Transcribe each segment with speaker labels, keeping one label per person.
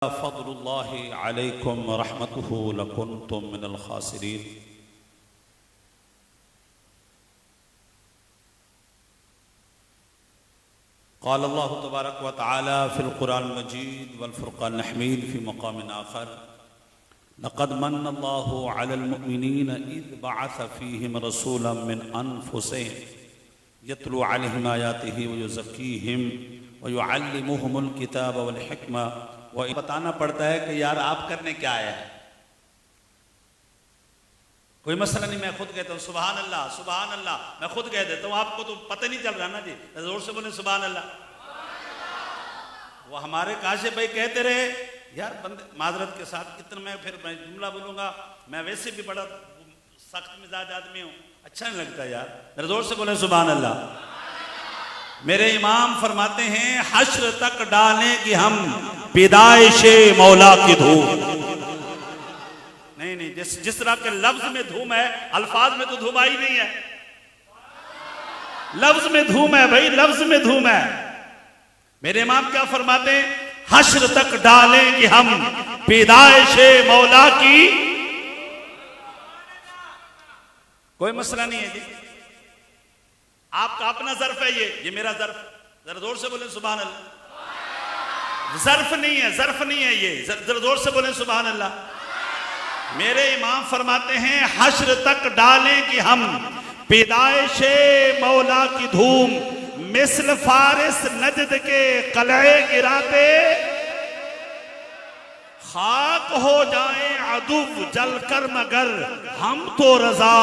Speaker 1: फ़ज़्लुल्लाहि अलैकुम व रहमतुहु लकुन्तुम मिनल खासिरीन। क़ाल अल्लाहु तबारक व तआला फ़िल क़ुरआनिल मजीद वल फ़ुरक़ानिल हमीद फ़ी मक़ामिन आख़र लक़द मन्नल्लाहु अलल मुअमिनीन इज़ बअस फ़ीहिम रसूलन मिन अनफ़ुसिहिम यत्लू अलैहिम आयातिही व युज़क्कीहिम व युअल्लिमुहुमुल किताब वल हिकमा। वो बताना पड़ता है कि यार आप करने क्या आया है, कोई मसला नहीं। मैं खुद कहता हूँ सुभान अल्लाह, मैं खुद कह देता हूँ, आपको तो पता नहीं चल रहा ना जी, जोर से बोले सुभान अल्लाह। वो हमारे काशिफ भाई कहते रहे यार बंदे माजरत के साथ कितना मैं जुमला बोलूंगा, मैं वैसे भी बड़ा सख्त मिजाज आदमी हूँ, अच्छा नहीं लगता यार। जोर से बोले सुभान अल्लाह। मेरे इमाम फरमाते हैं हश्र तक डालें कि हम पैदाइशे मौला की धूम। नहीं, जिस तरह के लफ्ज में धूम है, अल्फाज में तो धूम आई नहीं है। लफ्ज में धूम है भाई, लफ्ज में धूम है। मेरे इमाम क्या फरमाते हैं, हश्र तक डालें कि हम पैदाइशे मौला की। कोई मसला नहीं है जी, आपका अपना ज़र्फ है, ये मेरा ज़र्फ। जरा जोर से बोले सुभान अल्लाह। ज़र्फ नहीं है ये, जरा जोर से बोले सुभान अल्लाह। मेरे इमाम फरमाते हैं हश्र तक डालें कि हम पैदाइशे मौला की धूम मिस्ल फारिस नजद के कलए गिराते खाक हो जाए अदुब जलकर मगर हम तो रजा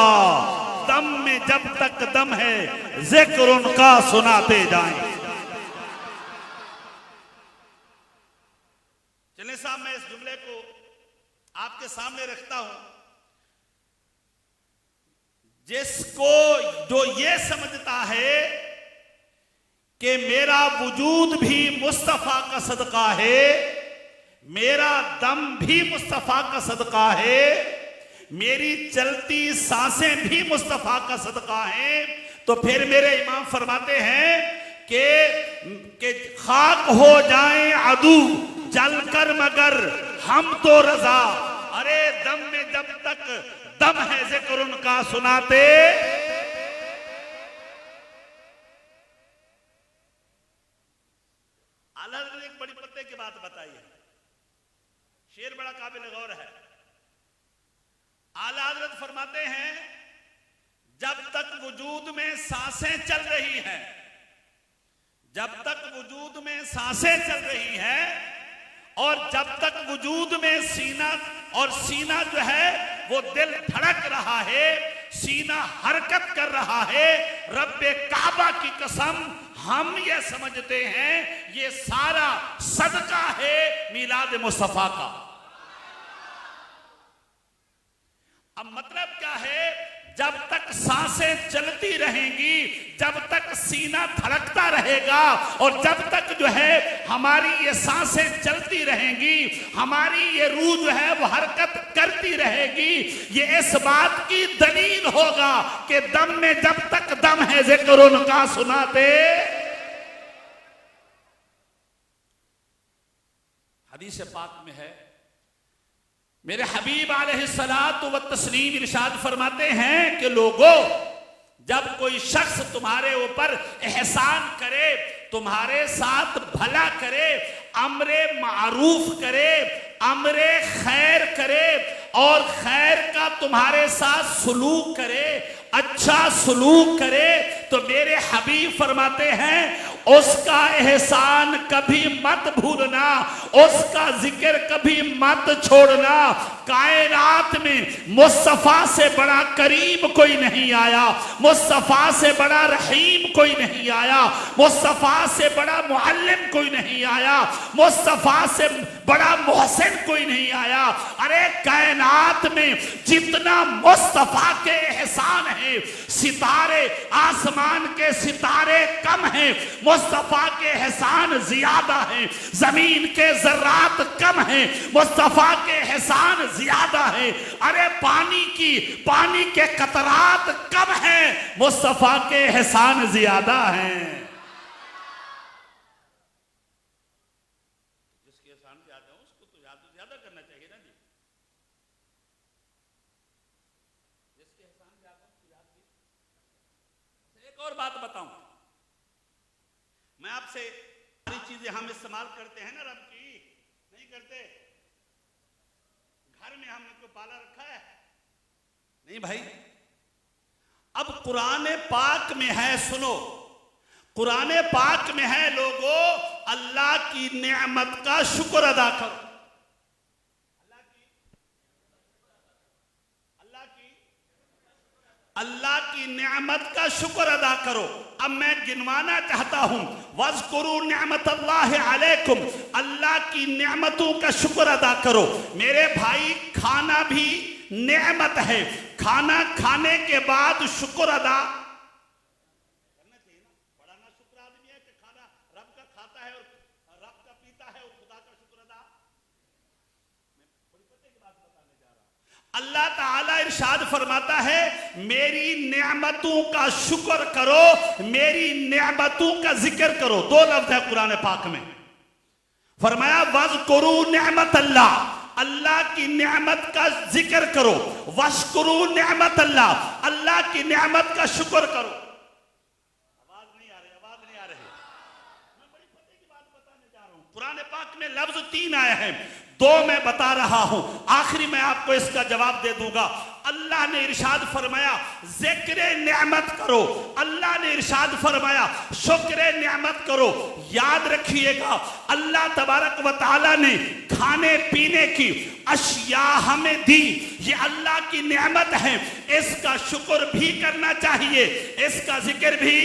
Speaker 1: दम में जब तक दम है जिक्र उनका सुनाते जाएं। चले साहब, मैं इस जुमले को आपके सामने रखता हूं। जिसको जो ये समझता है कि मेरा वजूद भी मुस्तफा का सदका है, मेरा दम भी मुस्तफा का सदका है, मेरी चलती सांसें भी मुस्तफा का सदका है, तो फिर मेरे इमाम फरमाते हैं कि खाक हो जाएं अदू जलकर मगर हम तो रजा। अरे दम में जब तक दम है जिक्र उनका सुनाते। आला ने एक बड़ी पत्ते की बात बताई है, शेर बड़ा काबिल गौर है। आला हज़रत फरमाते हैं जब तक वजूद में सांसें चल रही हैं, जब तक वजूद में सांसें चल रही हैं और जब तक वजूद में सीना जो है वो दिल धड़क रहा है, सीना हरकत कर रहा है, रब्बे काबा की कसम हम ये समझते हैं ये सारा सदका है मिलाद मुस्तफा का। अब मतलब क्या है, जब तक सांसें चलती रहेंगी, जब तक सीना धड़कता रहेगा और जब तक जो है हमारी ये सांसें चलती रहेंगी, हमारी ये रूह जो है वो हरकत करती रहेगी, ये इस बात की दलील होगा कि दम में जब तक दम है जिक्र उनका सुनाते। हदीस पाक में है, मेरे हबीब अलैहिस्सलातु व तस्लीम इरशाद फरमाते हैं कि लोगों, जब कोई शख्स तुम्हारे ऊपर एहसान करे, तुम्हारे साथ भला करे, अमरे मारूफ करे, अमरे खैर करे और खैर का तुम्हारे साथ सुलूक करे, अच्छा सुलूक करे, तो मेरे हबीब फरमाते हैं उसका एहसान कभी मत भूलना, उसका जिक्र कभी मत छोड़ना। कायनात में मुस्तफा से बड़ा करीम कोई नहीं आया, मुस्तफा से बड़ा रहीम कोई नहीं आया, मुस्तफा से बड़ा मुअल्लिम कोई नहीं आया, मुस्तफा से बड़ा मोहसिन कोई नहीं आया। अरे कायनात में जितना मुस्तफा के एहसान है, सितारे आसमान के सितारे कम हैं, मुस्तफा के एहसान ज्यादा है, जमीन के जर्रात कम हैं, मुस्तफा के एहसान ज्यादा है। अरे पानी के कतरात कम हैं, मुस्तफा के एहसान ज्यादा हैं। जिसके एहसान ज्यादा हो उसको तो ज़्यादा से ज़्यादा करना चाहिए ना जी, जिसके एहसान ज़्यादा उसकी याद भी। एक और बात बताऊं, मैं आपसे सारी चीजें हम इस्तेमाल करते हैं ना रब की, नहीं करते? घर में हमने को पाला रखा है? नहीं भाई। अब कुरान पाक में है, सुनो, कुरान पाक में है, लोगों अल्लाह की नेमत का शुक्र अदा करो। अल्लाह की नेमत का शुक्र अदा करो। अब मैं गिनवाना चाहता हूं, वज़कुरू नेमत अल्लाह अलैकुम, अल्लाह की नेमतों का शुक्र अदा करो। मेरे भाई, खाना भी नेमत है, खाना खाने के बाद शुक्र अदा करना चाहिए ना। बड़ा ना शुक्र आदमी है कि खाना रब का खाता है और रब का पीता है और खुदा का शुक्र अदा। मैं बड़ी पते की बात बताने जा रहा हूं। अल्लाह ताला इरशाद फरमाता है, मेरी नेमतों का शुक्र करो, मेरी नेमतों का जिक्र करो। दो लफ्ज है कुरान पाक में, फरमाया वज़कुरू नेमत अल्लाह, अल्लाह की नेमत का जिक्र करो, वशकुरू नेमत अल्लाह, अल्लाह की नेमत का शुक्र करो। आवाज नहीं आ रही, आवाज नहीं आ रही। मैं बड़ी पते की बात बताने जा रहा हूं। कुरान पाक में लफ्ज 3 आए हैं, 2 मैं बता रहा हूं, आखिरी मैं आपको इसका जवाब दे दूंगा। अल्लाह ने इरशाद फरमाया जिक्र नेमत करो, अल्लाह ने इरशाद फरमाया शुक्र नेमत करो। याद रखिएगा, अल्लाह तबारक व तआला ने खाने पीने की अशिया हमें दी, ये अल्लाह की नेमत है, इसका शुक्र भी करना चाहिए, इसका जिक्र भी।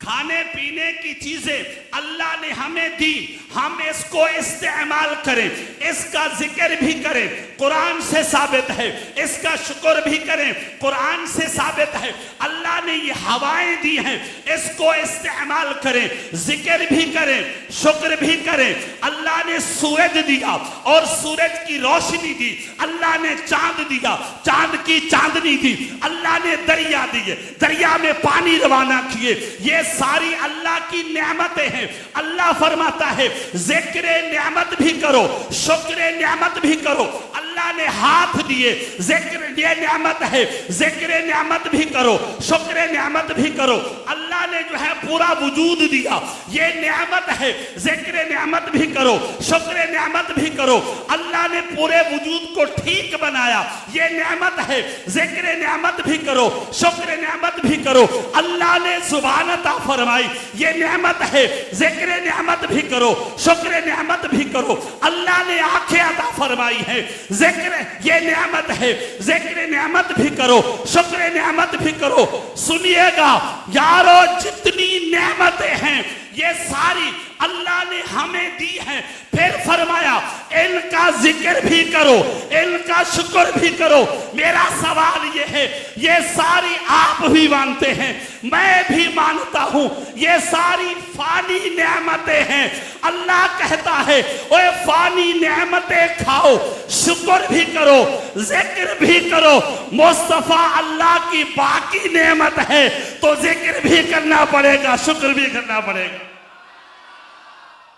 Speaker 1: खाने पीने की चीजें अल्लाह ने हमें दी, हम इसको इस्तेमाल करें, इसका जिक्र भी करें, कुरान से साबित है, इसका शुक्र भी करें, कुरान से साबित है। अल्लाह ने ये हवाएं दी हैं, इसको इस्तेमाल करें, जिक्र भी करें, शुक्र भी करें। अल्लाह ने सूरज दिया और सूरज की रोशनी दी, अल्लाह ने चांद दिया, चांद की चांदनी दी, अल्लाह ने दरिया दिए, दरिया में पानी रवाना किए, ये सारी अल्लाह की नेमतें हैं। अल्लाह फरमाता है जिक्र नेमत भी करो, शुक्र नेमत भी करो। अल्लाह ने हाथ दिए, जिक्र ये नेमत है, जिक्र नेमत भी करो, शुक्र नेमत भी करो। अल्लाह ने जो है पूरा वजूद दिया, ये नेमत है, जिक्र नेमत भी करो, शुक्र नेमत भी करो। अल्लाह ने पूरे वजूद को ठीक बनाया, ये नेमत है, जिक्र नेमत भी करो, शुक्र नेमत भी करो। अल्लाह ने जुबान अता फरमाई, ये नेमत है, जिक्र नेमत भी करो, शुक्र नेमत भी करो। अल्लाह ने आंखें अता फरमाई है, जिक्र ये नेमत है, जिक्र नेमत भी करो, शुक्र नेमत भी करो। सुनिएगा यारो, जितनी नेमतें हैं ये सारी अल्लाह ने हमें दी है। फिर फरमाया इनका जिक्र भी करो, इनका शुक्र भी करो। मेरा सवाल ये है, ये सारी आप भी मानते हैं, मैं भी मानता हूं, ये सारी फानी नेमतें हैं। अल्लाह कहता है ओए फानी नेमतें खाओ, शुक्र भी करो, जिक्र भी करो। मुस्तफा अल्लाह की बाकी नेमत है तो जिक्र भी करना पड़ेगा, शुक्र भी करना पड़ेगा।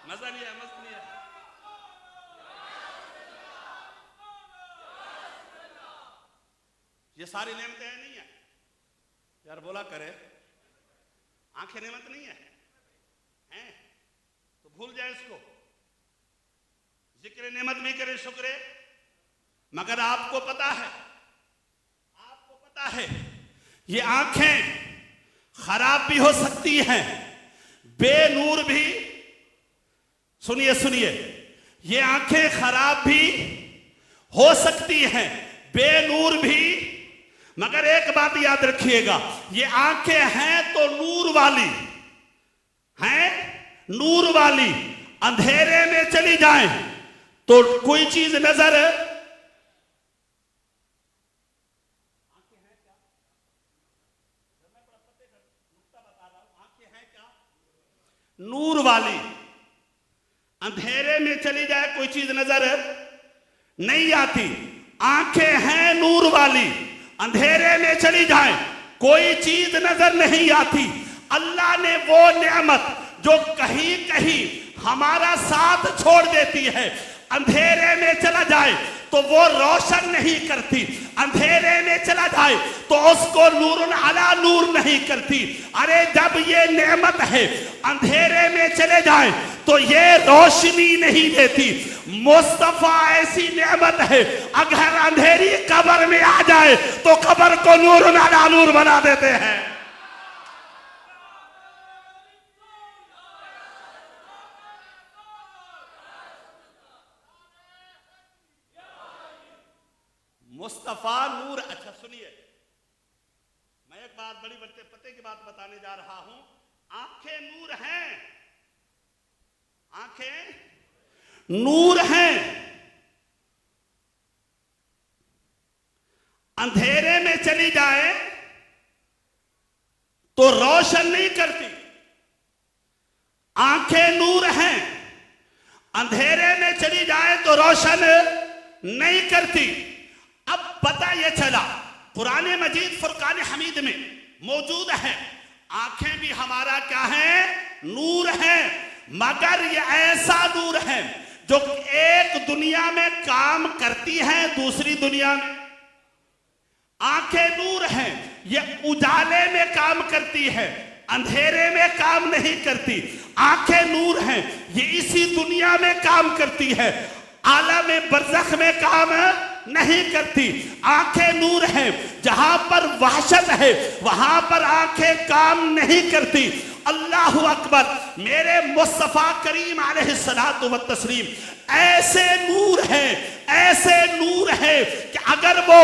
Speaker 1: मजा नहीं है, मजा नहीं है। ये सारी नेमतें हैं नहीं है यार, बोला करे। आंखें नेमत नहीं है, हैं? तो भूल जाए इसको, जिक्र नेमत भी करे, शुक्र। मगर आपको पता है, आपको पता है ये आंखें खराब भी हो सकती हैं, बेनूर भी। सुनिए सुनिए, ये आंखें खराब भी हो सकती हैं, बेनूर भी। मगर एक बात याद रखिएगा, ये आंखें हैं तो नूर वाली हैं, नूर वाली। अंधेरे में चली जाएं तो कोई चीज नजर नूर वाली, अंधेरे में चली जाए कोई चीज नजर नहीं आती। आंखें हैं नूर वाली, अंधेरे में चली जाए कोई चीज नजर नहीं आती। अल्लाह ने वो नेमत जो कहीं कहीं हमारा साथ छोड़ देती है, अंधेरे में चला जाए तो वो रोशन नहीं करती, अंधेरे में चला जाए तो उसको नूरुन अला नूर नहीं करती। अरे जब ये नेमत है अंधेरे में चले जाए तो ये रोशनी नहीं देती। मुस्तफा ऐसी नेमत है, अगर अंधेरी कब्र में आ जाए तो कब्र को नूरुन अला नूर बना देते हैं। मुस्तफा नूर। अच्छा सुनिए, मैं एक बात बड़ी बड़े पते की बात बताने जा रहा हूं। आंखें नूर हैं, आंखें नूर हैं, अंधेरे में चली जाए तो रोशन नहीं करती। आंखें नूर हैं, अंधेरे में चली जाए तो रोशन नहीं करती। अब पता यह चला कुरान मजीद फुरकान हमीद में मौजूद है, आंखें भी हमारा क्या है, नूर है, मगर ये ऐसा नूर है जो एक दुनिया में काम करती है, दूसरी दुनिया में। आंखें नूर हैं, ये उजाले में काम करती है, अंधेरे में काम नहीं करती। आंखें नूर हैं, ये इसी दुनिया में काम करती है, आलम बरज़ख में काम नहीं करती। आंखें नूर हैं, जहां पर वहशत है वहां पर आंखें काम नहीं करती। अल्लाहु अकबर। मेरे मुस्तफा करीम अलैहिस्सलातु व तस्लीम ऐसे नूर है, ऐसे नूर है कि अगर वो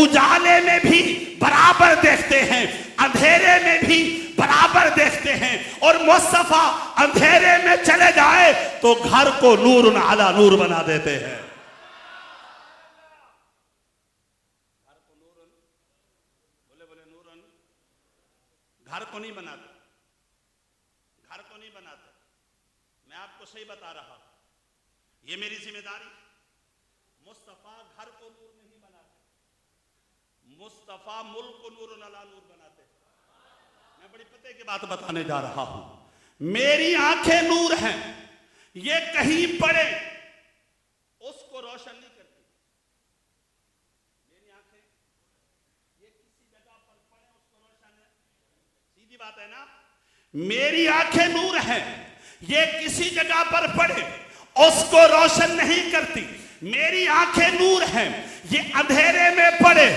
Speaker 1: उजाले में भी बराबर देखते हैं, अंधेरे में भी बराबर देखते हैं, और मुस्तफा अंधेरे में चले जाए तो घर को नूर अला नूर बना देते हैं। घर को नहीं बनाते, घर को नहीं बनाते। मैं आपको सही बता रहा हूं, ये मेरी जिम्मेदारी। मुस्तफा घर को नूर नहीं बनाते, मुस्तफा मुल्क को नूर अला नूर बनाते। मैं बड़ी पते की बात बताने जा रहा हूं। मेरी आंखें नूर हैं, ये कहीं पड़े उसको रोशन नहीं करती। मेरी आंखें ये किसी जगह पर पड़े उसको रोशन है, सीधी बात है ना। मेरी आंखें नूर हैं, ये किसी जगह पर पड़े उसको रोशन नहीं करती। मेरी आंखें नूर हैं, ये अंधेरे में पड़े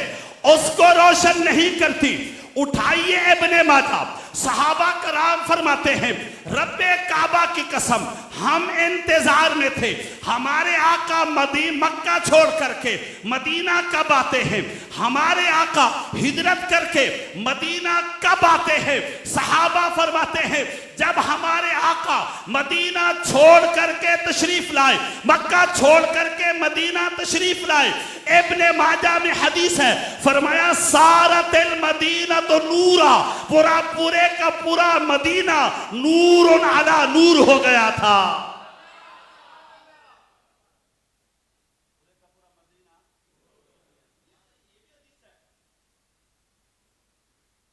Speaker 1: उसको रोशन नहीं करती। उठाइए इब्ने माजा, सहाबा कराम फरमाते हैं, रब्बे काबा की कसम हम इंतजार में थे, हमारे आका मक्का छोड़ करके मदीना कब आते हैं, हमारे आका हिजरत करके मदीना कब आते हैं। सहाबा फरमाते हैं जब हमारे आका मदीना छोड़ करके तशरीफ लाए, मक्का छोड़ करके मदीना तशरीफ लाए, इब्ने माजा में हदीस है, फरमाया सारा तिल मदीना तो नूरा, पूरा पूरे का पूरा मदीना नूर अला नूर हो गया था।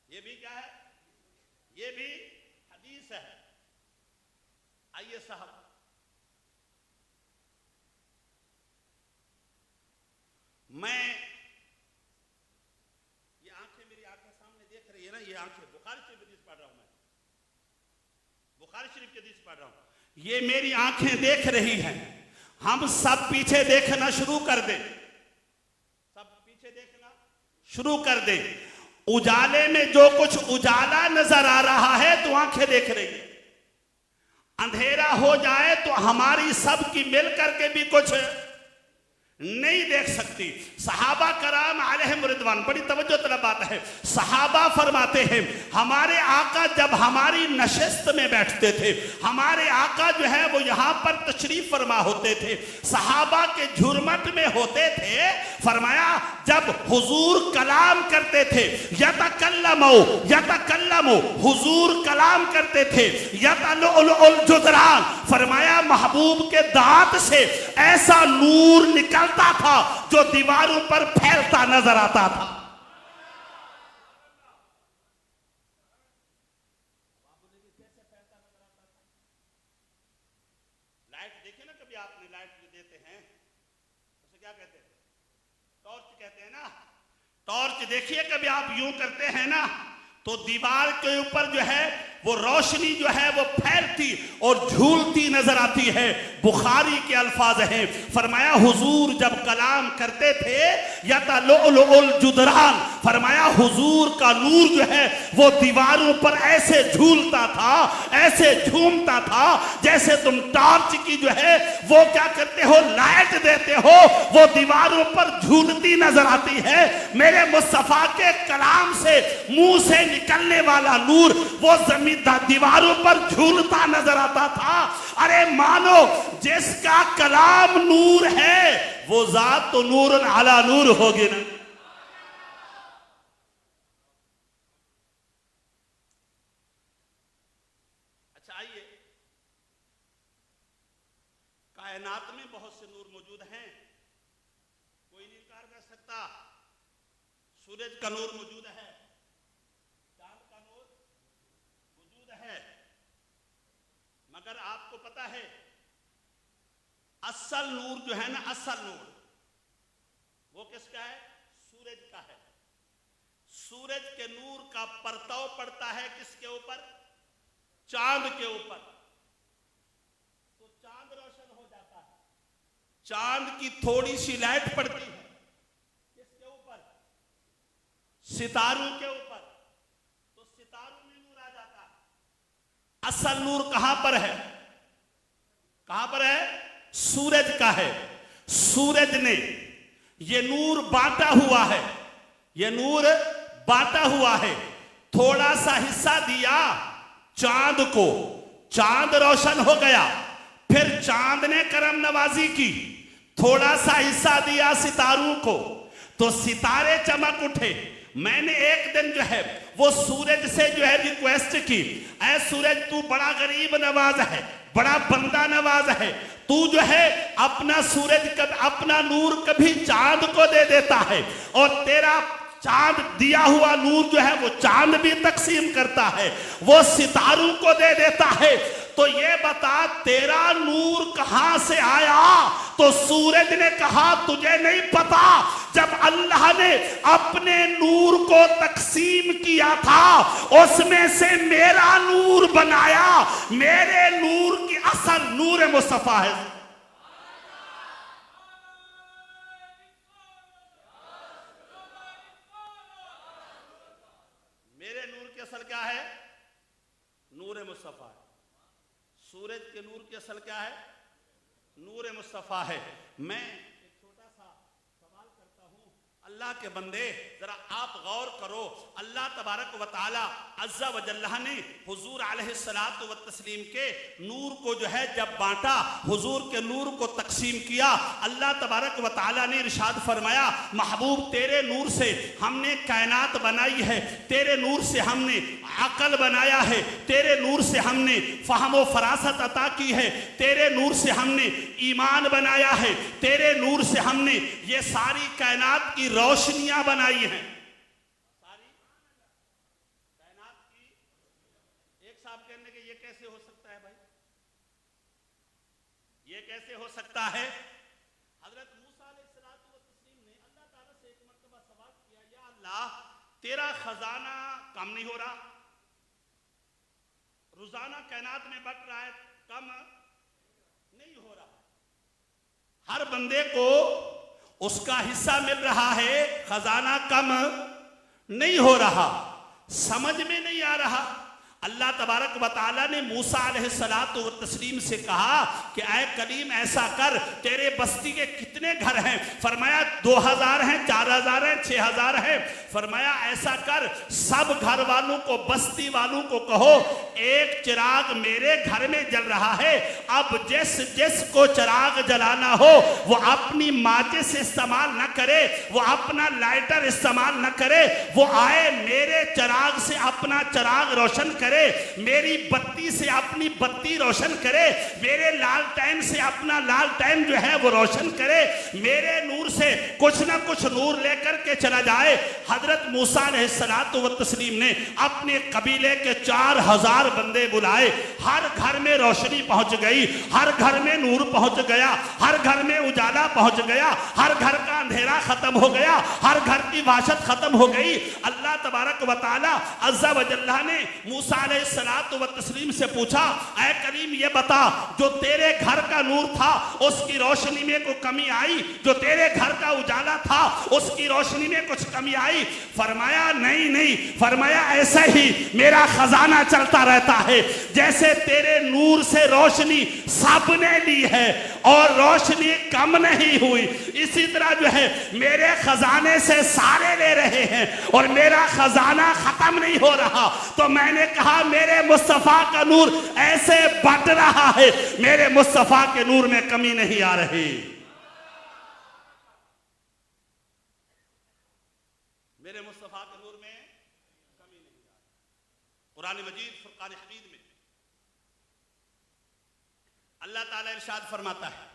Speaker 1: ये भी क्या है, ये भी हदीस है। आइए साहब, मैं ये आंखें, मेरी आंखें सामने देख रही है ना, ये आंखें बुखारी शरीफ हदीस पढ़ रहा हूं, मैं बुखारी शरीफ की हदीस पढ़ रहा हूं, ये मेरी आंखें देख रही हैं। हम सब पीछे देखना शुरू कर दे, सब पीछे देखना शुरू कर दे। उजाले में जो कुछ उजाला नजर आ रहा है तो आंखें देख रही है, अंधेरा हो जाए तो हमारी सबकी मिल करके भी कुछ नहीं देख सकती। सहाबा कराम अलैहिम रिदवान, बड़ी तवज्जो तलब बात है, सहाबा फरमाते हैं हमारे आका जब हमारी नशिस्त में बैठते थे, हमारे आका जो है वो यहाँ पर तशरीफ फरमा होते थे, सहाबा के झुरमट में होते थे। फरमाया जब हुजूर कलाम करते थे, यतकल्लमो हुजूर कलाम करते थे, यतलुल जुदरान, फरमाया महबूब के दांत से ऐसा नूर निकलता था जो दीवारों पर फैलता नजर आता था। देखे ना कभी आपने लाइट जो देते हैं उसे क्या कहते हैं? टॉर्च कहते हैं ना। टॉर्च देखिए कभी आप यूं करते हैं ना तो दीवार के ऊपर जो है वो रोशनी जो है वो फैलती और झूलती नजर आती है। बुखारी के अल्फाज हैं, फरमाया हुजूर जब कलाम करते थे या तलुल जुदरान, फरमाया हुजूर का नूर जो है वो दीवारों पर ऐसे झूलता था, ऐसे झूमता था जैसे तुम टॉर्च की जो है वो क्या करते हो, लाइट देते हो, वो दीवारों पर झूलती नजर आती है। मेरे मुस्तफा के कलाम से मुंह से निकलने वाला नूर वो जमीन दीवारों पर झूलता नजर आता था। अरे मानो जिसका कलाम नूर है वो जात तो नूर अला नूर होगी ना। अच्छा आइए, कायनात में बहुत से नूर मौजूद हैं, कोई नहीं इनकार कर सकता। सूरज का नूर मौजूद है, मगर आपको पता है असल नूर जो है ना, असल नूर वो किसका है? सूरज का है। सूरज के नूर का परताव पड़ता है किसके ऊपर? चांद के ऊपर। तो चांद रोशन हो जाता है। चांद की थोड़ी सी लाइट पड़ती है किसके ऊपर? सितारों के ऊपर, तो सितारों में नूर आ जाता है। असल नूर कहां पर है? कहां पर है? सूरज का है। सूरज ने ये नूर बांटा हुआ है, ये नूर बांटा हुआ है। थोड़ा सा हिस्सा दिया चांद को, चांद रोशन हो गया। फिर चांद ने करम नवाजी की, थोड़ा सा हिस्सा दिया सितारों को, तो सितारे चमक उठे। मैंने एक दिन जो है वो सूरज से जो है रिक्वेस्ट की, ऐ सूरज तू बड़ा गरीब नवाज है, बड़ा बंदा नवाज है, तू जो है अपना सूरज अपना नूर कभी चांद को दे देता है और तेरा चांद दिया हुआ नूर जो है वो चांद भी तकसीम करता है, वो सितारों को दे देता है। तो ये बता तेरा नूर कहां से आया? तो सूरज ने कहा तुझे नहीं पता, जब अल्लाह ने अपने नूर को तकसीम किया था उसमें से मेरा नूर बनाया। मेरे नूर की असल नूर मुस्तफा है। मेरे नूर की असल क्या है? नूर मुस्तफा है। सूरज के नूर की असल क्या है? नूर मुस्तफा है। मैं एक छोटा सा सवाल करता हूं, अल्लाह के बंदे जरा आप गौर करो, अल्लाह तबारक व तआला अज़्ज़ा व जल्ला ने हुजूर अलैहिस्सलातु व तस्लीम के नूर को जो है जब बांटा, हुजूर के नूर को तकसीम किया, अल्लाह तबारक व तआला ने इरशाद फरमाया महबूब तेरे नूर से हमने कायनात बनाई है, तेरे नूर से हमने अकल बनाया है, तेरे नूर से हमने फहम व फरासत अता की है, तेरे नूर से हमने ईमान बनाया है, तेरे नूर से हमने ये सारी कायनात की रोशनियां बनाई हैं। सारी कायनात की। एक साहब कहने के ये कैसे हो सकता है भाई, ये कैसे हो सकता है? हजरत मूसा अलैहिस्सलातु व तस्लीम ने अल्लाह ताला से एक मर्तबा सवाल किया, या अल्लाह तेरा खजाना कम नहीं हो रहा, रोजाना कायनात में बढ़ रहा है, कम नहीं हो रहा, हर बंदे को उसका हिस्सा मिल रहा है, खजाना कम नहीं हो रहा, समझ में नहीं आ रहा। अल्लाह तबारक व तआला ने मूसा अलैहिस्सलातु व तस्लीम से कहा कि ऐ कलीम ऐसा कर, तेरे बस्ती के कितने घर हैं? फरमाया 2000 हैं, 4000 हैं, 6000 हैं। फरमाया ऐसा कर, सब घर वालों को, बस्ती वालों को कहो एक चिराग मेरे घर में जल रहा है, अब जिस को चिराग जलाना हो वो अपनी माचिस इस्तेमाल न करे, वो अपना लाइटर इस्तेमाल न करे, वो आए मेरे चिराग से अपना चिराग रोशन करे, करे, मेरी बत्ती से अपनी बत्ती रोशन करे, मेरे लालटेन से अपना लालटेन जो है वो रोशन करे, मेरे नूर से कुछ ना कुछ नूर लेकर के चला जाए। हजरत मूसा अलैहिस्सलातु व तस्लीम ने अपने कबीले के 4000 बंदे बुलाए, हर घर में रोशनी पहुंच गई, हर घर में नूर पहुंच गया, हर घर में उजाला पहुंच गया, हर घर का अंधेरा खत्म हो गया, हर घर की वाशत खत्म हो गई। अल्लाह तबारक व तआला अज़्ज़ा व जल्ला ने मूसा अलैहिस्सलातु व तस्लीम से पूछा, ऐ करीम ये बता, जो तेरे घर का नूर था उसकी रोशनी में कोई कमी आई? जो तेरे घर का उजाला था उसकी रोशनी में कुछ कमी आई? फरमाया नहीं नहीं। फरमाया ऐसा ही मेरा खजाना चलता रहता है, जैसे तेरे नूर से रोशनी सबने ली है और रोशनी कम नहीं हुई, इसी तरह जो है मेरे खजाने से सारे ले रहे हैं और मेरा खजाना खत्म नहीं हो रहा। तो मैंने कहा मेरे मुस्तफा का नूर ऐसे बढ़ रहा है, मेरे मुस्तफा के नूर में कमी नहीं आ रही। मेरे मुस्तफा के नूर में कमी नहीं आ रही। कुरान मजीद फुरकान हमीद में अल्लाह ताला इरशाद फरमाता है,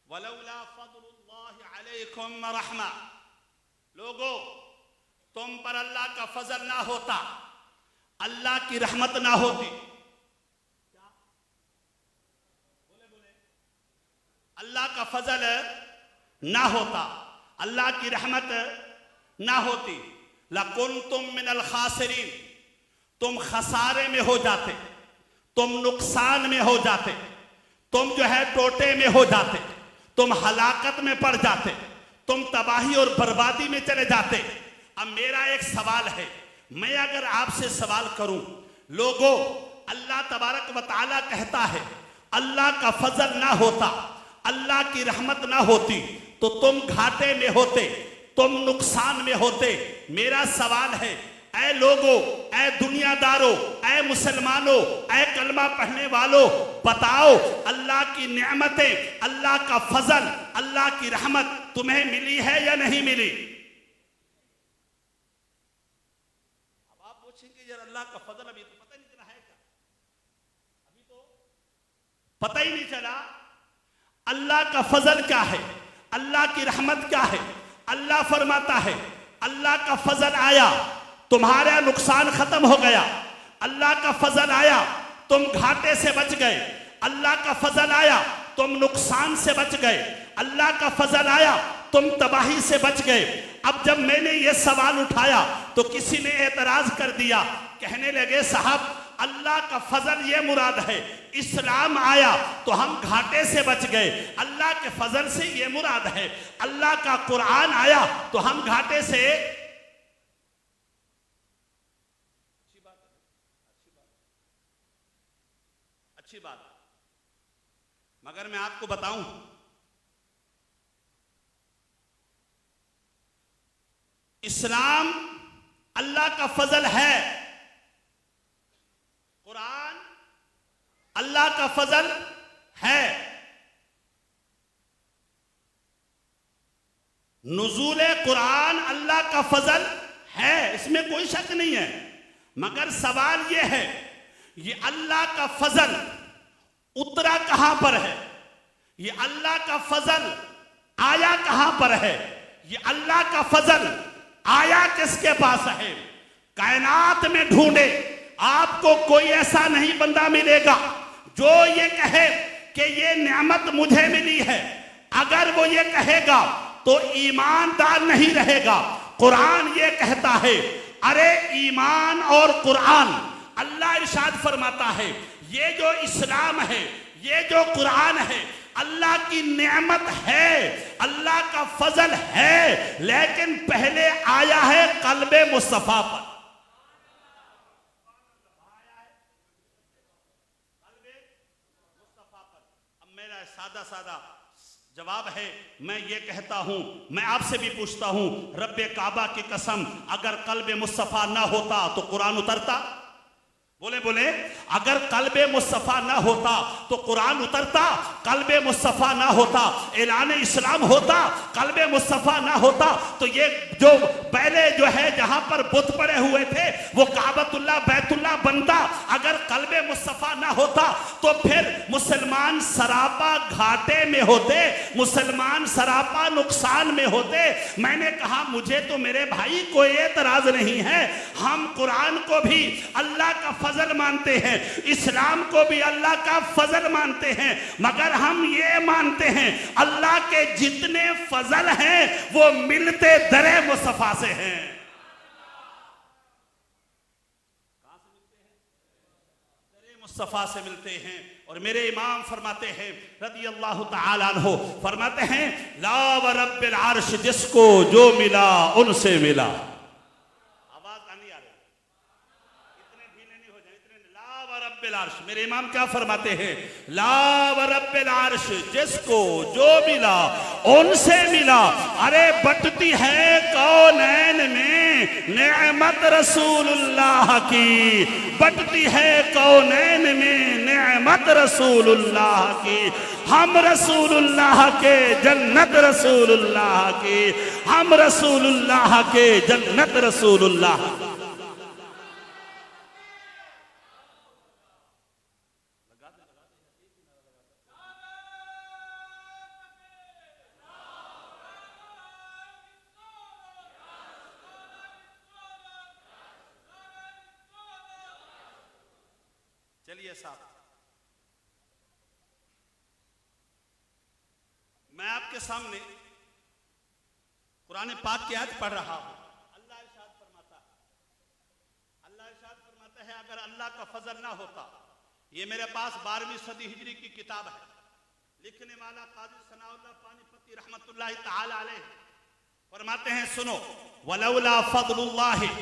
Speaker 1: वलौला फज़लुल्लाहि अलैकुम व रहमा, लोगों तुम पर अल्लाह का फजल ना होता, अल्लाह की रहमत ना होती, क्या बोले अल्लाह का फजल ना होता, अल्लाह की रहमत ना होती, लकुंतुम मिनल खासिरीन, तुम खसारे में हो जाते, तुम नुकसान में हो जाते, तुम जो है टोटे में हो जाते, तुम हलाकत में पड़ जाते, तुम तबाही और बर्बादी में चले जाते। अब मेरा एक सवाल है, मैं अगर आपसे सवाल करूं, लोगों अल्लाह तबारक व तआला कहता है अल्लाह का फजल ना होता, अल्लाह की रहमत ना होती तो तुम घाटे में होते, तुम नुकसान में होते। मेरा सवाल है, ऐ लोगों, ऐ दुनियादारों, ऐ मुसलमानों, ऐ कलमा पढ़ने वालों, बताओ अल्लाह की नेमतें, अल्लाह का फजल, अल्लाह की रहमत तुम्हें मिली है या नहीं मिली? अब आप पूछेंगे यार अल्लाह का फजल अभी तो पता नहीं चला है क्या? अभी तो पता ही नहीं चला अल्लाह का फजल क्या है, अल्लाह की रहमत क्या है। अल्लाह फरमाता है अल्लाह का फजल आया, तुम्हारा नुकसान खत्म हो गया, अल्लाह का फजल आया, तुम घाटे से बच गए, अल्लाह का फजल आया, तुम नुकसान से बच गए, अल्लाह का फजल आया, तुम तबाही से बच गए। अब जब मैंने ये सवाल उठाया तो किसी ने एतराज कर दिया, कहने लगे साहब अल्लाह का फजल ये मुराद है, इस्लाम आया तो हम घाटे से बच गए, अल्लाह के फजल से ये मुराद है, अल्लाह का कुरान आया तो हम घाटे से। अच्छी बात, मगर मैं आपको बताऊं, इस्लाम अल्लाह का फजल है, कुरान अल्लाह का फजल है, नुज़ूल कुरान अल्लाह का फजल है, इसमें कोई शक नहीं है। मगर सवाल यह है, ये अल्लाह का फजल उतरा कहां पर है, ये अल्लाह का फजल आया कहां पर है, ये अल्लाह का फजल आया किसके पास है? कायनात में ढूंढे आपको कोई ऐसा नहीं बंदा मिलेगा जो ये कहे कि ये नेमत मुझे मिली है। अगर वो ये कहेगा तो ईमानदार नहीं रहेगा। कुरान ये कहता है, अरे ईमान और कुरान, अल्लाह इरशाद फरमाता है ये जो इस्लाम है, ये जो कुरान है, अल्लाह की नेमत है, अल्लाह का फजल है, लेकिन पहले आया है कल्बे मुस्तफा पर। अब मेरा सादा सादा जवाब है, मैं ये कहता हूं, मैं आपसे भी पूछता हूं, रब्बे काबा की कसम, अगर कल्बे मुस्तफा ना होता तो कुरान उतरता? बोले बोले अगर कल्बे मुस्तफा ना होता तो कुरान उतरता, कल्बे मुस्तफा ना होता ऐलान इस्लाम होता, कल्बे मुस्तफा ना होता तो ये जो पहले जो है जहां पर बुत पड़े हुए थे वो काबतुल्लाह बैतुल्लाह बनता। अगर कल्बे मुस्तफा ना होता तो फिर मुसलमान सरापा घाटे में होते, मुसलमान सरापा नुकसान में होते। मैंने कहा मुझे तो मेरे भाई कोई एतराज नहीं है, हम कुरान को भी अल्लाह का फजल मानते हैं, इस्लाम को भी अल्लाह का फजल मानते हैं, मगर हम ये मानते हैं अल्लाह के जितने फजल हैं वो मिलते दरे मुस्तफा से हैं। कहां से मिलते हैं? दरे मुस्तफा से मिलते हैं। और मेरे इमाम फरमाते हैं रज़ी अल्लाह तआला अन्हु, फरमाते हैं ला व रब्बिल अर्श, जिसको जो मिला उनसे मिला। मेरे इमाम क्या फरमाते हैं? ला व रब्बिल अर्श, जिसको जो मिला उनसे मिला। अरे बटती है कौनैन में नेमत रसूलुल्लाह की, बटती है कौनैन में नेमत रसूलुल्लाह की। हम रसूलुल्लाह के जन्नत रसूलुल्लाह की, हम रसूलुल्लाह के जन्नत रसूलुल्लाह। चलिए साहब, मैं आपके सामने कुरान पाक की आयत पढ़ रहा हूं। अल्लाह इरशाद फरमाता है, अल्लाह इरशाद फरमाता है अगर अल्लाह का फजल ना होता, ये मेरे पास 12वीं सदी हिजरी की किताब है, लिखने वाला काजी सनाउल्लाह पानीपती रहमतुल्लाहि तआला अलैह फरमाते हैं सुनो, वलौला फज़लुल्लाहि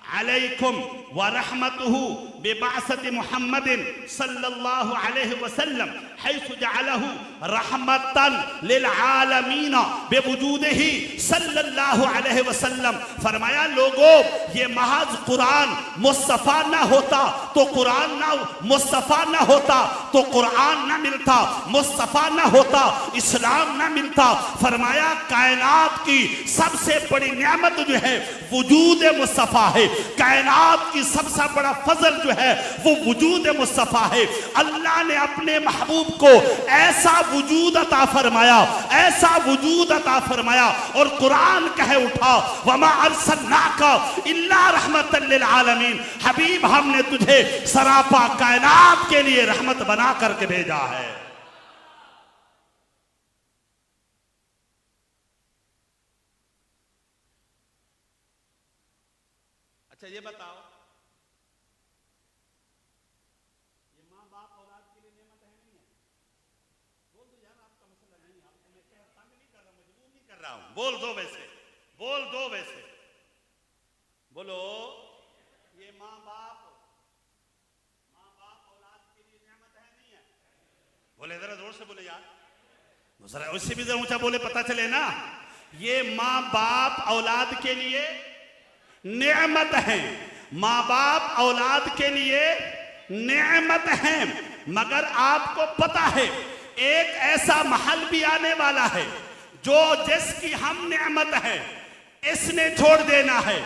Speaker 1: अलैकुम व रहमतुहु बिबासति मुहम्मदिन सल्लल्लाहु अलैहि वसल्लम हैसु जअलहु रहमतन लिल आलमीन बिवजूदिही सल्लल्लाहु अलैहि वसल्लम। फरमाया लोगों, ये महज कुरान मुस्तफा ना होता तो कुरान ना मुस्तफा ना होता तो कुरान ना मिलता, मुस्तफा ना होता इस्लाम ना मिलता। फरमाया कायनात की सबसे बड़ी नेमत जो है वजूद मुस्तफा है, कायनात की सबसे बड़ा फजल जो है वो वजूद मुस्तफा है। अल्लाह ने अपने महबूब को ऐसा वजूद अता फरमाया, ऐसा वजूद अता फरमाया और कुरान कहे उठा वमा अरसलनाका इल्ला रहमतन लिल आलमीन, हबीब हमने तुझे सरापा कायनात के लिए रहमत बना करके भेजा है। अच्छा ये बताओ, ये माँ बाप औलाद के लिए नेमत है नहीं है? बोल दो यार, आपका मसला नहीं है, आपको मैं कहता नहीं कर रहा, मजबूर नहीं कर रहा हूं। बोल दो वैसे, बोल दो वैसे, बोलो ये माँ बाप औलाद के लिए नेमत है नहीं है? बोले जरा जोर से बोले यार, जरा उससे भी जरा ऊंचा बोले, पता चले ना। ये माँ बाप औलाद के लिए नेमत है, माँ बाप औलाद के लिए नेमत है, मगर आपको पता है एक ऐसा महल भी आने वाला है जो जिसकी हम नेमत है इसने छोड़ देना है,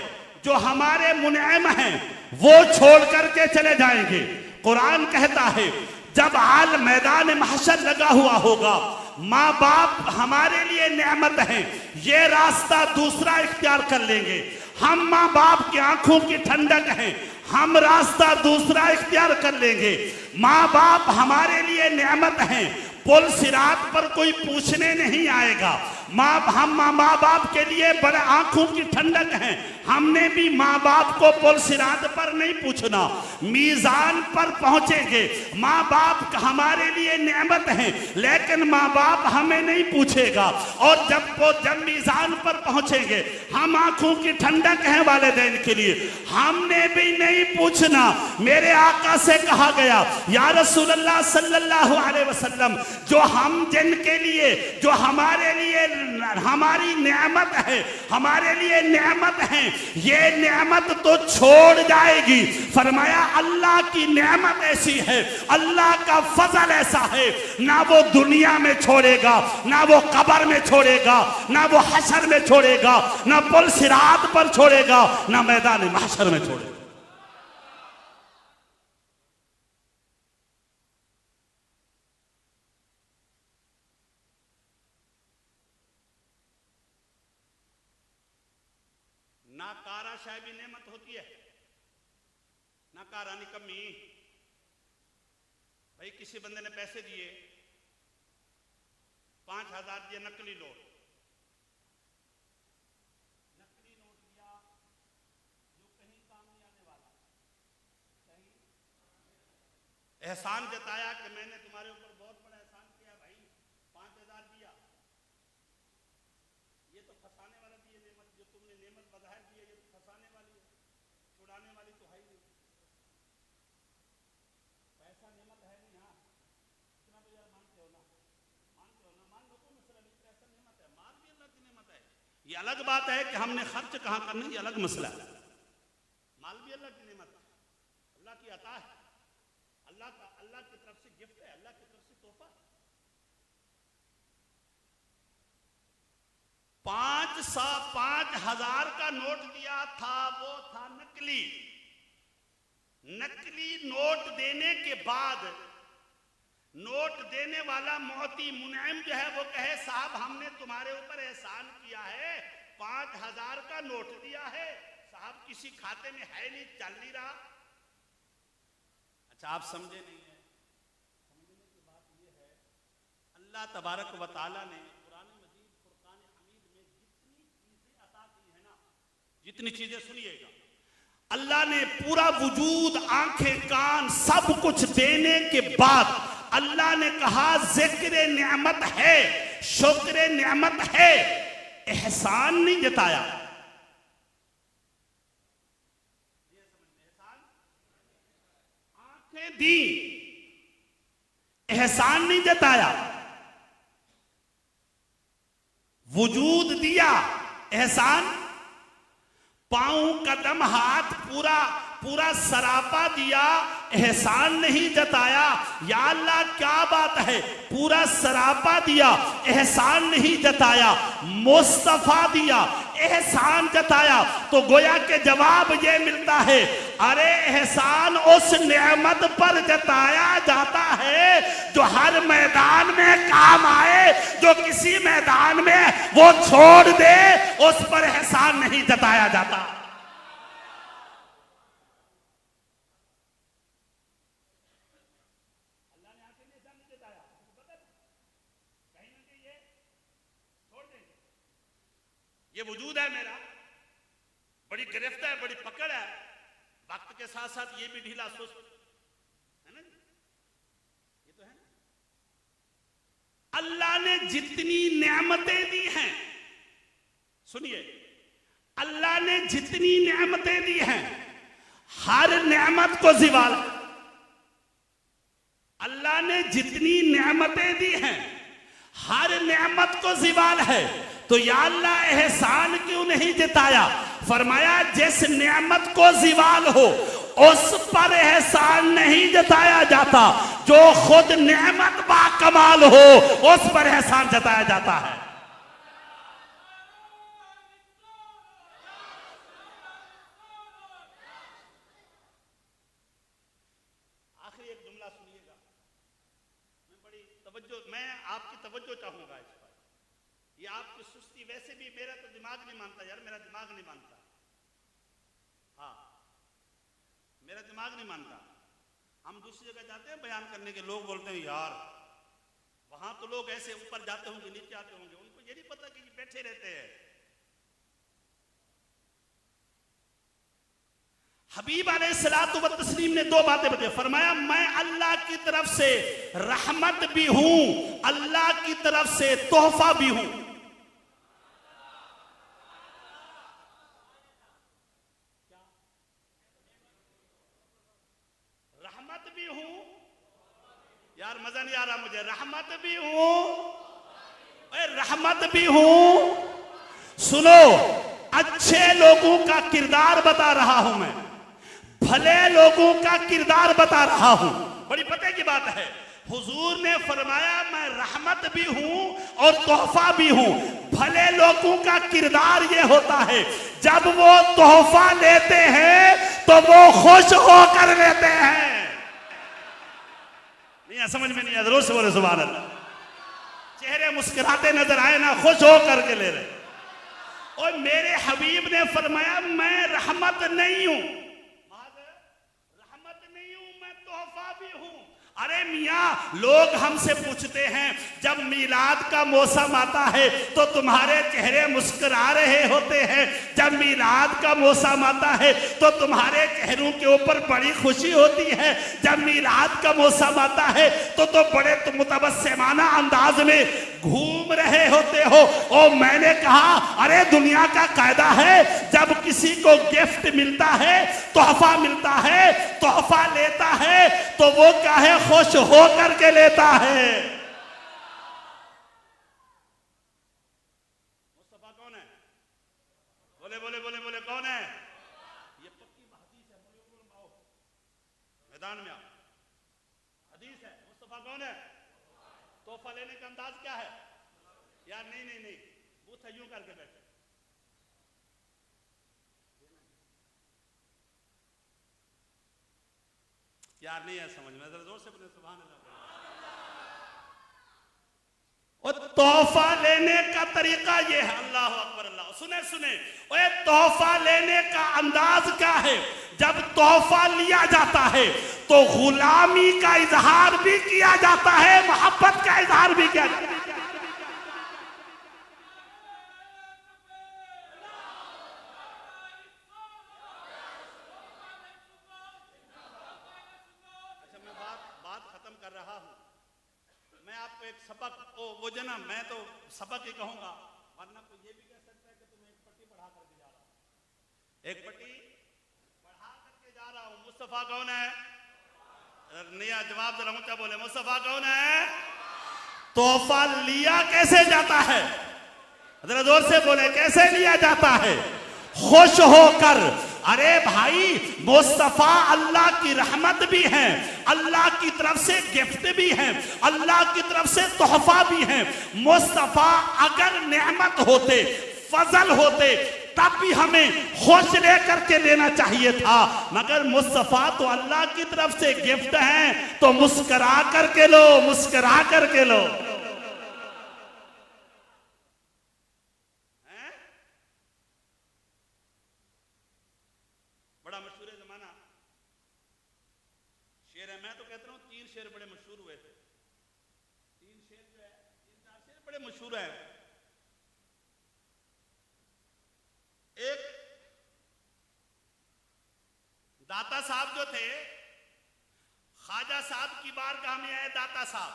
Speaker 1: जो हमारे मुनइम हैं वो छोड़ करके चले जाएंगे। कुरान कहता है जब हाल मैदान महशर लगा हुआ होगा, माँ बाप हमारे लिए नेमत है, ये रास्ता दूसरा इख्तियार कर लेंगे। हम माँ बाप की आंखों की ठंडक हैं, हम रास्ता दूसरा इख्तियार कर लेंगे। माँ बाप हमारे लिए नेमत हैं, पुल सिरात पर कोई पूछने नहीं आएगा। हम माँ बाप के लिए बड़े आंखों की ठंडक हैं, हमने भी माँ बाप को पुल सिरात पर नहीं पूछना, मीजान पर पहुंचेंगे। माँ बाप हमारे लिए नेमत हैं, लेकिन माँ बाप हमें नहीं पूछेगा। और जब मीजान पर पहुंचेंगे, हम आंखों की ठंडक हैं वालिदैन के लिए, हमने भी नहीं पूछना। मेरे आका से कहा गया या रसूलल्लाह सल्लल्लाहु अलैहि वसल्लम, जो हम जिनके लिए, जो हमारे लिए हमारी नेमत है, हमारे लिए नेमत है, ये नेमत तो छोड़ जाएगी। फरमाया अल्लाह की नेमत ऐसी है, अल्लाह का फजल ऐसा है, ना वो दुनिया में छोड़ेगा, ना वो कब्र में छोड़ेगा, ना वो हशर में छोड़ेगा, ना पुल सिरात पर छोड़ेगा, ना मैदान महशर में छोड़ेगा। ना कारा शायद भी नेमत होती है, ना कारा निकम्मी। भाई किसी बंदे ने पैसे दिए, 5,000 दिए नकली नोट, नकली नोट दिया जो कहीं काम नहीं आने वाला, कहीं एहसान जताया कि मैंने तुम्हारे ऊपर बहुत बड़ा एहसान किया, भाई 5,000 दिया, ये तो फंसाने वाला भी है नेमत, जो तुमने नेमत बधार दी है, ये तो फंसाने वाली है, छुड़ाने वाली तो है ही नहीं। पैसा नेमत है नहीं, हाँ इतना तो यार मानते हो ना, मानते हो ना, मान लो तो मसला नहीं, पैसा नेमत है, माल भी अल्लाह की नेमत है। ये अलग बात है कि हमने खर्च कहाँ करना, ये अलग मसला है। माल भी अल्लाह की नेमत है, अल्लाह की अता है, अल्लाह की तरफ से गिफ्ट है, अल्लाह की तरफ से तोहफा है। 5,000 का नोट दिया था, वो था नकली। नकली नोट देने के बाद नोट देने वाला मोती मुनइम जो है वो कहे साहब हमने तुम्हारे ऊपर एहसान किया है, 5,000 का नोट दिया है साहब, किसी खाते में है नहीं, चल नहीं रहा। अच्छा आप समझे नहीं है, समझने की बात ये है, अल्लाह तबारक व तआला ने कुरान मजीद फुरकान हमीद में जितनी चीजें अता की है ना, जितनी चीजें, सुनिएगा, अल्लाह ने पूरा वजूद, आंखें, कान, सब कुछ देने के बाद अल्लाह ने कहा जिक्र नेमत है, शुक्र नेमत है, एहसान नहीं जताया। आंखें दी, एहसान नहीं जताया, वजूद दिया, एहसान, पांव, कदम, हाथ, पूरा पूरा सरापा दिया, एहसान नहीं जताया। या अल्लाह क्या बात है, पूरा सरापा दिया, एहसान नहीं जताया, मुस्तफा दिया, एहसान जताया। तो गोया के जवाब ये मिलता है, अरे एहसान उस नेमत पर जताया जाता है जो हर मैदान में काम आए, जो किसी मैदान में वो छोड़ दे उस पर एहसान नहीं जताया जाता। ये वजूद है मेरा, बड़ी गिरफ्त है, बड़ी पकड़ है, वक्त के साथ साथ ये भी ढीला सुस्त है ना, ये तो है ना। अल्लाह ने जितनी नेमतें दी हैं, सुनिए, अल्लाह ने जितनी नेमतें दी हैं, हर नेमत को ज़िवाल, अल्लाह ने जितनी नेमतें दी हैं, हर नेमत को ज़िवाल है। तो या अल्लाह एहसान क्यों नहीं जताया? फरमाया जिस नेमत को ज़िवाल हो उस पर एहसान नहीं जताया जाता, जो खुद नेमत बाकमाल हो उस पर एहसान जताया जाता है। आखिरी एक जुमला सुनिएगा, मैं आपकी तवज्जो चाहूंगा इस पर। ये आपकी सुस्ती, वैसे भी मेरा तो दिमाग नहीं मानता यार, मेरा दिमाग नहीं मानता, हाँ मेरा दिमाग नहीं मानता। हम दूसरी जगह जाते हैं बयान करने के, लोग बोलते हैं यार वहां तो लोग ऐसे ऊपर जाते होंगे, नीचे आते होंगे, उनको ये नहीं पता कि ये बैठे रहते हैं। हबीब अलैहिस्सलातु व तस्लीम ने दो बातें बताई। फरमाया मैं अल्लाह की तरफ से रहमत भी हूं, अल्लाह की तरफ से तोहफा भी हूं। रहमत भी हूं, या यार मजा नहीं आ रहा मुझे। रहमत भी हूं, रहमत भी हूं। सुनो, अच्छे लोगों का किरदार बता रहा हूं मैं, भले लोगों का किरदार बता रहा हूं। बड़ी पते की बात है, हुजूर ने फरमाया मैं रहमत भी हूं और तोहफा भी हूं। भले लोगों का किरदार ये होता है, जब वो तोहफा लेते हैं तो वो खुश होकर लेते हैं। नहीं समझ में नहीं आया, जरूर से बोले सुभान अल्लाह। चेहरे मुस्कुराते नजर आए ना, खुश होकर के ले रहे। और मेरे हबीब ने फरमाया मैं रहमत नहीं हूं, रहमत नहीं हूं, मैं तोहफा भी हूं। अरे मियाँ, लोग हमसे पूछते हैं जब मीलाद का मौसम आता है तो तुम्हारे चेहरे मुस्कुरा रहे होते हैं, जब मीलाद का मौसम आता है तो तुम्हारे चेहरों के ऊपर बड़ी खुशी होती है, जब मीलाद का मौसम आता है तो बड़े मुतबस्सिमाना अंदाज में घूम रहे होते हो। और मैंने कहा अरे दुनिया का कायदा है, जब किसी को गिफ्ट मिलता है, तोहफा मिलता है, तोहफा लेता है तो वो क्या है, खुश होकर के लेता है। मुस्तफा कौन है? बोले बोले बोले बोले कौन है? ये पक्की हदीस है, मैदान में आओ, हदीस है। मुस्तफा कौन है? तोहफा लेने का अंदाज क्या है यार? नहीं नहीं नहीं, बूथ यूं करके बैठे। यार नहीं है समझ में, जरा जोर से बोले सुभान अल्लाह। और तोहफा लेने का तरीका ये है, अल्लाह अकबर अल्लाह। सुने सुने, ओए तोहफा लेने का अंदाज क्या है? जब तोहफा लिया जाता है तो गुलामी का इजहार भी किया जाता है, मोहब्बत का इजहार भी किया जाता है। कर रहा हूं मैं आपको एक सबक, वो जो ना, मैं तो सबक ही कहूंगा, वरना तो ये भी कह सकता है कि तुम एक पट्टी बढ़ा करके जा रहा हूं, एक पट्टी बढ़ा करके जा रहा हूं। मुस्तफा कौन है? नया जवाब जरा ऊंचा बोले, मुस्तफा कौन है? तोहफा लिया कैसे जाता है? जरा जोर से बोले, कैसे लिया जाता है? खुश होकर। अरे भाई, मुस्तफा अल्लाह की रहमत भी है, अल्लाह की तरफ से गिफ्ट भी है, अल्लाह की तरफ से तोहफा भी है। मुस्तफा अगर नेमत होते, फजल होते, तब भी हमें खुश लेकर के लेना चाहिए था, मगर मुस्तफा तो अल्लाह की तरफ से गिफ्ट है, तो मुस्कुरा करके लो, मुस्कुरा करके लो। बड़ा मशहूर है जमाना, शेर है। मैं तो कहता हूं 3 शेर बड़े मशहूर हुए थे, 3 शेर जो है, 3-4 शेर बड़े मशहूर है। एक दाता साहब जो थे, ख्वाजा साहब की बारगाह में आए दाता साहब,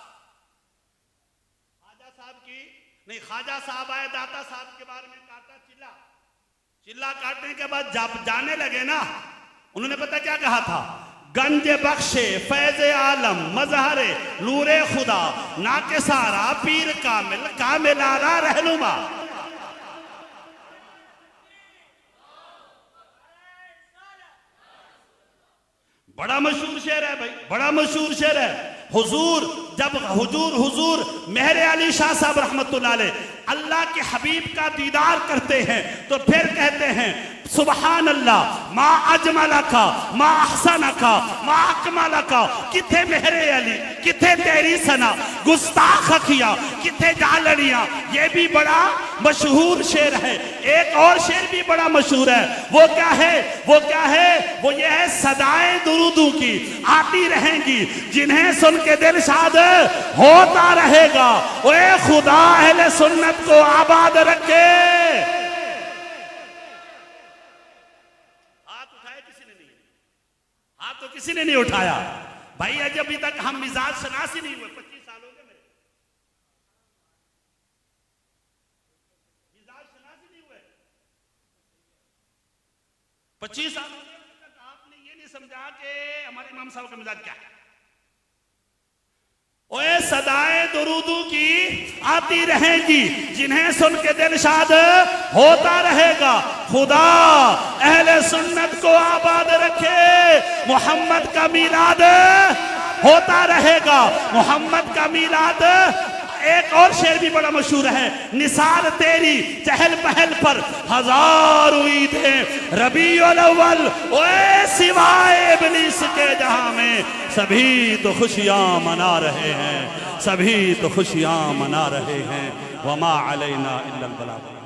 Speaker 1: ख्वाजा साहब की नहीं, ख्वाजा साहब आए दाता साहब के बारे में काटा चिल्ला, चिल्ला काटने के बाद जब जाने लगे ना, उन्होंने पता क्या कहा था? गंज बख्शे फैज आलम मजहरे नूरे खुदा ना के सारा पीर कामिल कामिल आला रहनुमा। बड़ा मशहूर शेर है भाई, बड़ा मशहूर शेर है। हुजूर जब हुजूर मेहर अली शाह साहब रहमतुल्लाह अलैह अल्लाह के हबीब का दीदार करते हैं तो फिर कहते हैं सुबहान अल्लाह मा अजमला का मा अहसन का मा अकमल का। किथे मेहरे अली, किथे तेरी सना, गुस्ताख किया, किथे जालड़ियां। ये भी बड़ा मशहूर शेर है। एक और शेर भी बड़ा मशहूर है, वो क्या है? वो क्या है? वो ये है, सदाएं दुरूदों की आती रहेंगी, जिन्हें सुन के दिल शाद होता रहेगा। ओए खुदा अहले सुन्नत को आबाद रखे। हाथ तो किसी ने नहीं उठाया भाई। आज अभी तक हम मिजाज शनास ही नहीं हुए। 25 साल हो गए मेरे, मिजाज शनास ही नहीं हुए। 25 साल हो गए तक आपने ये नहीं समझा कि हमारे इमाम साहब का मिजाज क्या है। सदाएं दुरूदों की आती रहेंगी, जिन्हें सुन के दिल शाद होता रहेगा। खुदा अहले सुन्नत को आबाद रखे, मोहम्मद का मीलाद होता रहेगा, मोहम्मद का मीलाद। एक और शेर भी बड़ा मशहूर है, निसार तेरी चहल पहल पर हजारों ईदें रबीउल अव्वल, ओए सिवाय इब्लीस के जहां में सभी तो खुशियां मना रहे हैं, सभी तो खुशियां मना रहे हैं। वमा अलैना इल्लल बलाग।